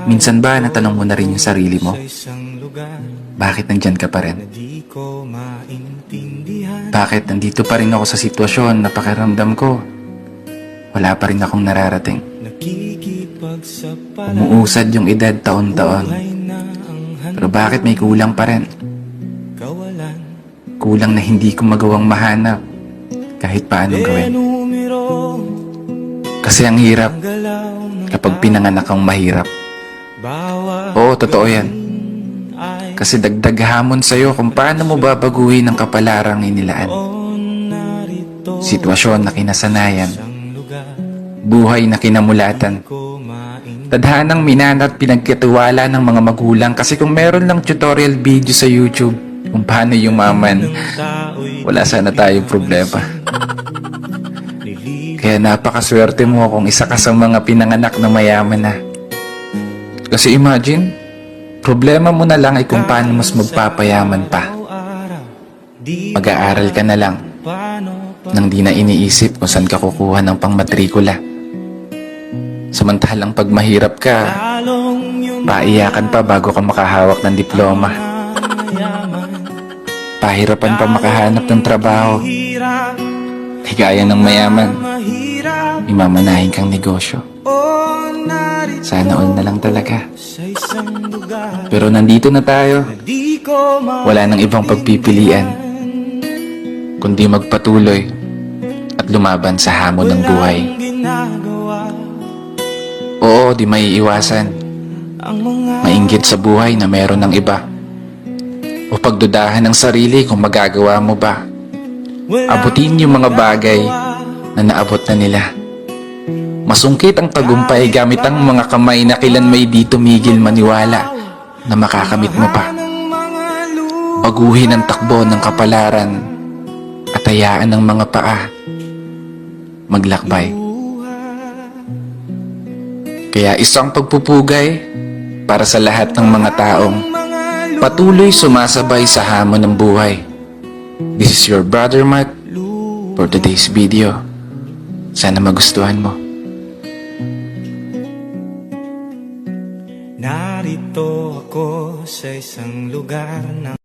Minsan ba natanong mo na rin yung sarili mo? Bakit nandyan ka pa rin? Bakit nandito pa rin ako sa sitwasyon na pakiramdam ko wala pa rin akong nararating? Umuusad yung edad taon-taon. Pero bakit may kulang pa rin? Kulang na hindi ko magawang mahanap kahit paanong gawin. Kasi ang hirap kapag pinanganak kang mahirap. Oo, totoo yan. Kasi dagdag hamon sa'yo kung paano mo babaguhin ang kapalarang inilaan. Sitwasyon na kinasanayan. Buhay na kinamulatan. Tadhanang minana at pinagkatiwala ng mga magulang, kasi kung meron lang tutorial video sa YouTube kung paano yumaman, wala sana tayong problema. Kaya napakaswerte mo kung isa ka sa mga pinanganak na mayaman na. Kasi imagine, problema mo na lang ay kung paano mas magpapayaman pa. Mag-aaral ka na lang nang di na iniisip kung saan ka kukuha ng pangmatrikula. Samantalang pag mahirap ka, paiyakan pa bago ka makahawak ng diploma. Pahirapan pa makahanap ng trabaho. Higaya ng mayaman, imamanahin kang negosyo. Sana all na lang talaga. Pero nandito na tayo. Wala nang ibang pagpipilian kundi magpatuloy at lumaban sa hamon ng buhay. Oo, di may iwasan. Mainggit sa buhay na meron ng iba, o pagdudahan ng sarili kung magagawa mo ba. Abutin yung mga bagay na naabot na nila. Masungkit ang tagumpay gamit ang mga kamay na kailan may di tumigil maniwala na makakamit mo pa. Baguhin ang takbo ng kapalaran at hayaan ng mga paa maglakbay. Kaya isang pagpupugay para sa lahat ng mga taong patuloy sumasabay sa hamon ng buhay. This is your brother Mark for today's video. Sana magustuhan mo. Narito ako sa isang lugar na